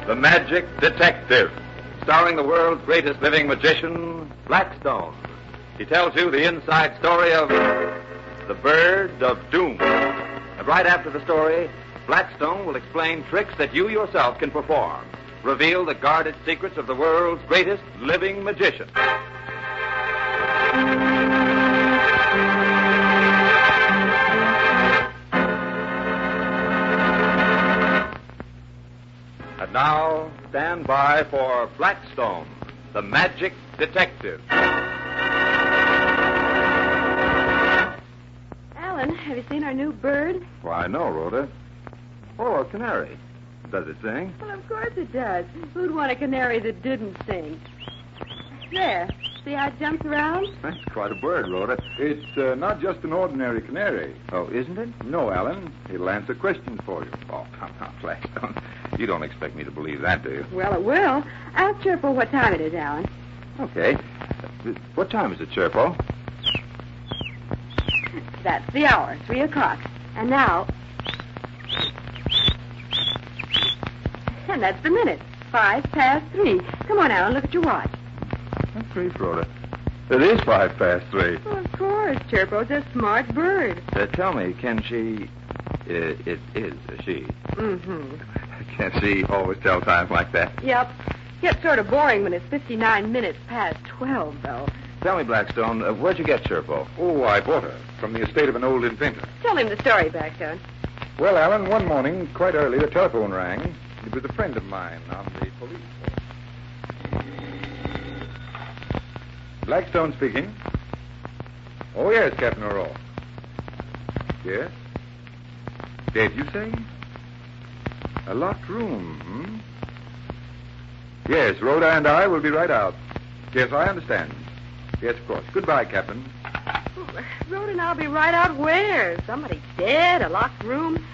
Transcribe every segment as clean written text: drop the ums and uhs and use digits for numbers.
The Magic Detective, starring the world's greatest living magician, Blackstone. He tells you the inside story of the Bird of Doom. And right after the story, Blackstone will explain tricks that you yourself can perform, reveal the guarded secrets of the world's greatest living magician. And now, stand by for Blackstone, the Magic Detective. Alan, have you seen our new bird? Why, no, Rhoda. Oh, a canary. Does it sing? Well, of course it does. Who'd want a canary that didn't sing? There. See how it jumps around? That's quite a bird, Rhoda. It's not just an ordinary canary. Oh, isn't it? No, Alan. It'll answer questions for you. Oh, come on, Blackstone. You don't expect me to believe that, do you? Well, it will. Ask Chirpo what time it is, Alan. Okay. What time is it, Chirpo? That's the hour, 3 o'clock. And now... And that's the minute, 3:05. Come on, Alan, look at your watch. That's great, Rhoda. It is 3:05. Well, of course, Chirpo's a smart bird. Tell me, can she... It is a she. Mm-hmm. Can't she always tell times like that? Yep. Gets sort of boring when it's 59 minutes past 12, though. Tell me, Blackstone, where'd you get Chirpo? Oh, I bought her from the estate of an old inventor. Tell him the story, Blackstone. Well, Alan, one morning, quite early, the telephone rang. It was a friend of mine on the police force. Blackstone speaking. Oh, yes, Captain O'Rourke. Yes? Dead, you say? A locked room, Yes, Rhoda and I will be right out. Yes, I understand. Yes, of course. Goodbye, Captain. Rhoda and I'll be right out where? Somebody dead, a locked room.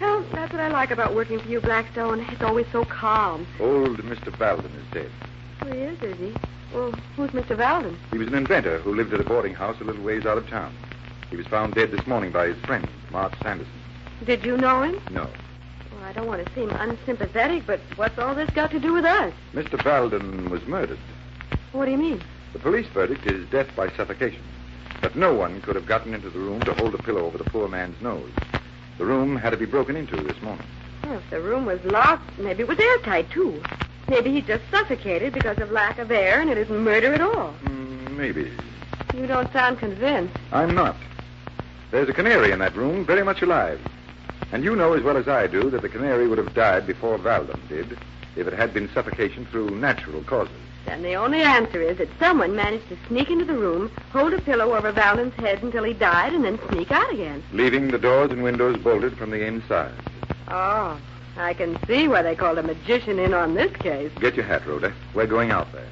Well, that's what I like about working for you, Blackstone. It's always so calm. Old Mr. Valden is dead. Oh, he is he? Well, who's Mr. Valden? He was an inventor who lived at a boarding house a little ways out of town. He was found dead this morning by his friend, Mark Sanderson. Did you know him? No. Well, I don't want to seem unsympathetic, but what's all this got to do with us? Mr. Valden was murdered. What do you mean? The police verdict is death by suffocation. But no one could have gotten into the room to hold a pillow over the poor man's nose. The room had to be broken into this morning. Well, if the room was locked, maybe it was airtight, too. Maybe he just suffocated because of lack of air, and it isn't murder at all. Maybe. You don't sound convinced. I'm not. There's a canary in that room, very much alive. And you know as well as I do that the canary would have died before Valden did if it had been suffocation through natural causes. Then the only answer is that someone managed to sneak into the room, hold a pillow over Valden's head until he died, and then sneak out again. Leaving the doors and windows bolted from the inside. Oh, I can see why they called a magician in on this case. Get your hat, Rhoda. We're going out there.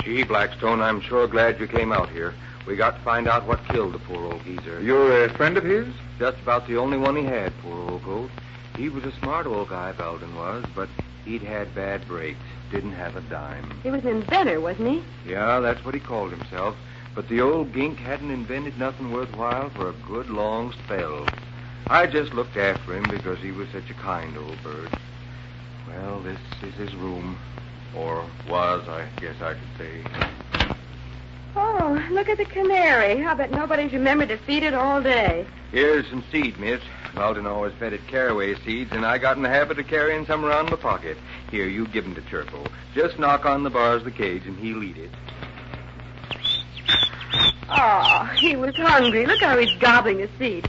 Gee, Blackstone, I'm sure glad you came out here. We got to find out what killed the poor old geezer. You're a friend of his? Just about the only one he had, poor old goat. He was a smart old guy, Valden was, but he'd had bad breaks. Didn't have a dime. He was an inventor, wasn't he? Yeah, that's what he called himself. But the old gink hadn't invented nothing worthwhile for a good long spell. I just looked after him because he was such a kind old bird. Well, this is his room. Or was, I guess I should say. Oh, look at the canary. I bet nobody's remembered to feed it all day. Here's some seed, miss. Valden always fed it caraway seeds, and I got in the habit of carrying some around in my pocket. Here, you give 'em to Chirpo. Just knock on the bars of the cage, and he'll eat it. Oh, he was hungry. Look how he's gobbling the seed.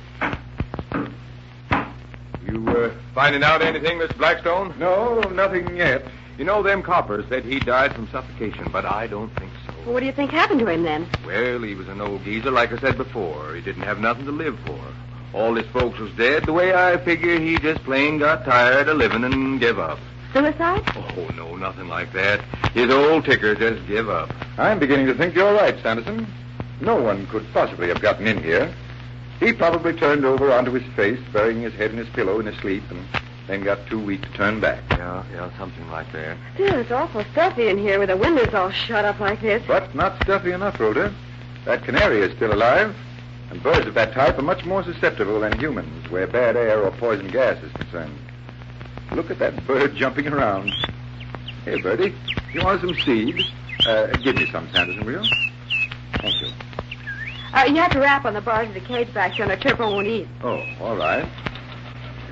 You, finding out anything, Mr. Blackstone? No, nothing yet. You know, them coppers said he died from suffocation, but I don't think so. Well, what do you think happened to him, then? Well, he was an old geezer, like I said before. He didn't have nothing to live for. All his folks was dead. The way I figure, he just plain got tired of living and give up. Suicide? Oh, no, nothing like that. His old ticker just give up. I'm beginning to think you're right, Sanderson. No one could possibly have gotten in here. He probably turned over onto his face, burying his head in his pillow in his sleep, and then got too weak to turn back. Yeah, something like that. Still, it's awful stuffy in here with the windows all shut up like this. But not stuffy enough, Rhoda. That canary is still alive. And birds of that type are much more susceptible than humans where bad air or poison gas is concerned. Look at that bird jumping around. Hey, Birdie, you want some seed? Give me some, Sanderson, will you? Thank you. You have to rap on the bars of the cage back so no Turbo won't eat. Oh, all right.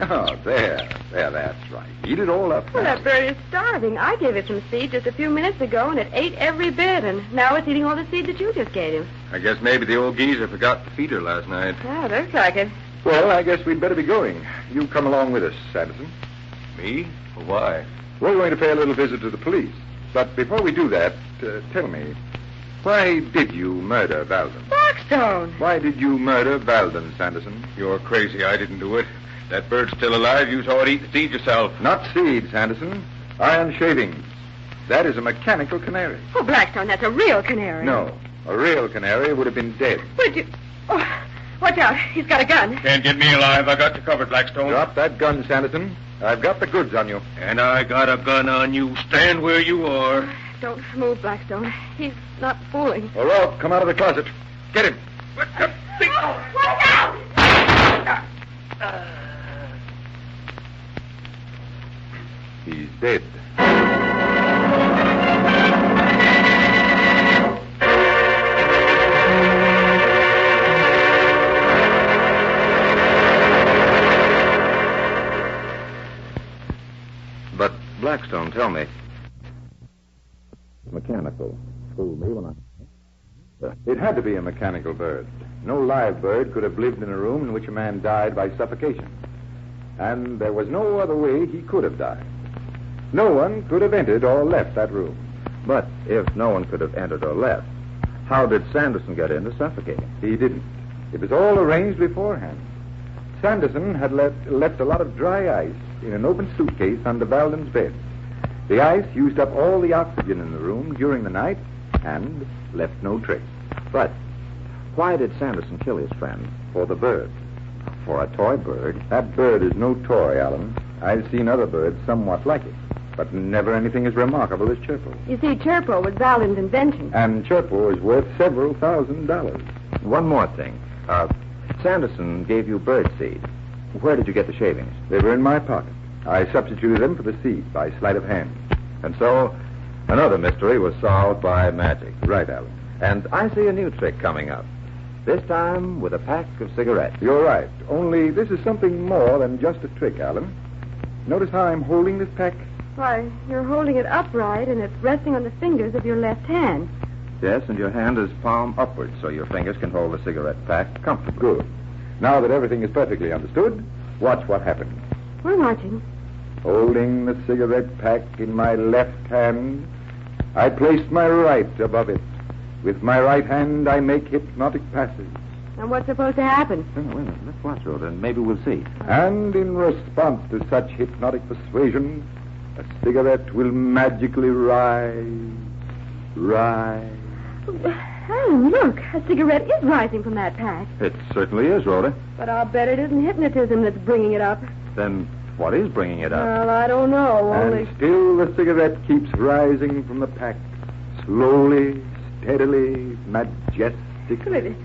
Oh, there, that's right. Eat it all up. Well, that bird is starving. I gave it some seed just a few minutes ago, and it ate every bit, and now it's eating all the seed that you just gave him. I guess maybe the old geezer forgot to feed her last night. Oh, looks like it. Well, I guess we'd better be going. You come along with us, Sanderson. Me? Why? We're going to pay a little visit to the police. But before we do that, tell me, why did you murder Valden? Blackstone! Why did you murder Valden, Sanderson? You're crazy. I didn't do it. That bird's still alive. You saw it eat the seed yourself. Not seeds, Sanderson. Iron shavings. That is a mechanical canary. Oh, Blackstone, that's a real canary. No, a real canary would have been dead. Would you... Oh, watch out. He's got a gun. Can't get me alive. I got you covered, Blackstone. Drop that gun, Sanderson. I've got the goods on you. And I got a gun on you. Stand where you are. Don't move, Blackstone. He's not fooling. All right, come out of the closet. Get him. Watch out! He's dead. But, Blackstone, tell me. Mechanical. Fooled me when I... It had to be a mechanical bird. No live bird could have lived in a room in which a man died by suffocation. And there was no other way he could have died. No one could have entered or left that room. But if no one could have entered or left, how did Sanderson get in to suffocate him? He didn't. It was all arranged beforehand. Sanderson had left a lot of dry ice in an open suitcase under Valden's bed. The ice used up all the oxygen in the room during the night and left no trace. But why did Sanderson kill his friend? For the bird. For a toy bird? That bird is no toy, Alan. I've seen other birds somewhat like it, but never anything as remarkable as Chirpo. You see, Chirpo was Valden's invention. And Chirpo is worth several $1,000s. One more thing. Sanderson gave you bird seed. Where did you get the shavings? They were in my pocket. I substituted them for the seed by sleight of hand. And so, another mystery was solved by magic. Right, Alan. And I see a new trick coming up. This time with a pack of cigarettes. You're right. Only this is something more than just a trick, Alan. Notice how I'm holding this pack? Why, you're holding it upright, and it's resting on the fingers of your left hand. Yes, and your hand is palm upward, so your fingers can hold the cigarette pack comfortably. Good. Now that everything is perfectly understood, watch what happens. We're watching. Holding the cigarette pack in my left hand, I place my right above it. With my right hand, I make hypnotic passes. And what's supposed to happen? Wait a minute. Let's watch, Rhoda, and maybe we'll see. And in response to such hypnotic persuasion, a cigarette will magically rise. Alan, look. A cigarette is rising from that pack. It certainly is, Rhoda. But I'll bet it isn't hypnotism that's bringing it up. Then what is bringing it up? Well, I don't know. And still the cigarette keeps rising from the pack. Slowly, steadily, majestically. It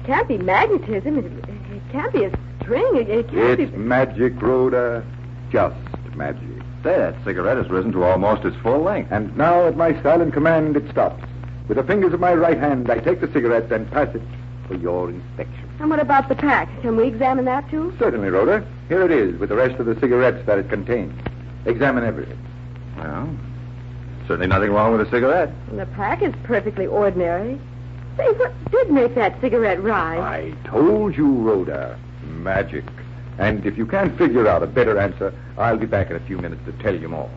can't be magnetism. It can't be a string. It can't be... It's magic, Rhoda. Just magic. That cigarette has risen to almost its full length. And now, at my silent command, it stops. With the fingers of my right hand, I take the cigarette and pass it for your inspection. And what about the pack? Can we examine that, too? Certainly, Rhoda. Here it is, with the rest of the cigarettes that it contains. Examine everything. Well, certainly nothing wrong with a cigarette. And the pack is perfectly ordinary. Say, what did make that cigarette rise? I told you, Rhoda. Magic. And if you can't figure out a better answer, I'll be back in a few minutes to tell you more.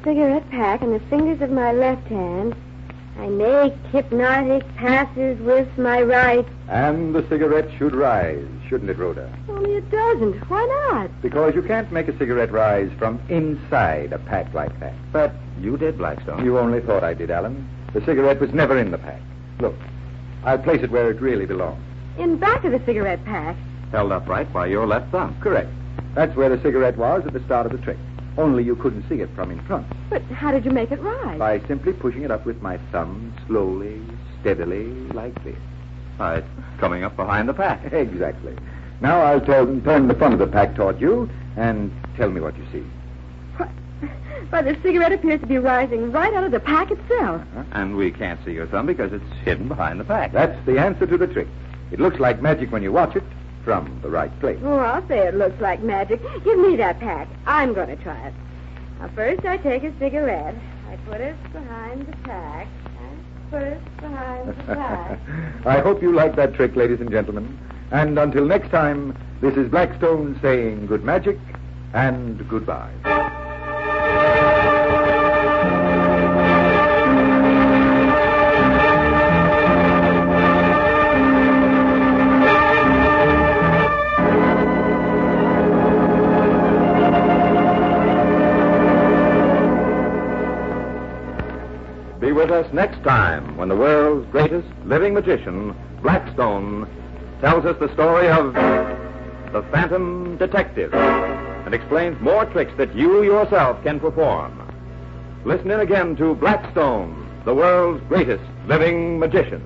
Cigarette pack in the fingers of my left hand. I make hypnotic passes with my right. And the cigarette should rise, shouldn't it, Rhoda? Only it doesn't. Why not? Because you can't make a cigarette rise from inside a pack like that. But you did, Blackstone. You only thought I did, Alan. The cigarette was never in the pack. Look, I'll place it where it really belongs. In back of the cigarette pack. Held upright by your left thumb. Correct. That's where the cigarette was at the start of the trick. Only you couldn't see it from in front. But how did you make it rise? By simply pushing it up with my thumb slowly, steadily, like this. By coming up behind the pack. Exactly. Now I'll turn the front of the pack toward you and tell me what you see. Why, the cigarette appears to be rising right out of the pack itself. And we can't see your thumb because it's hidden behind the pack. That's the answer to the trick. It looks like magic when you watch it from the right place. Oh, I'll say it looks like magic. Give me that pack. I'm going to try it. Now, first I take a cigarette. I put it behind the pack. I put it behind the pack. I hope you like that trick, ladies and gentlemen. And until next time, this is Blackstone saying good magic and goodbye. Be with us next time when the world's greatest living magician, Blackstone, tells us the story of the Phantom Detective and explains more tricks that you yourself can perform. Listen in again to Blackstone, the world's greatest living magician.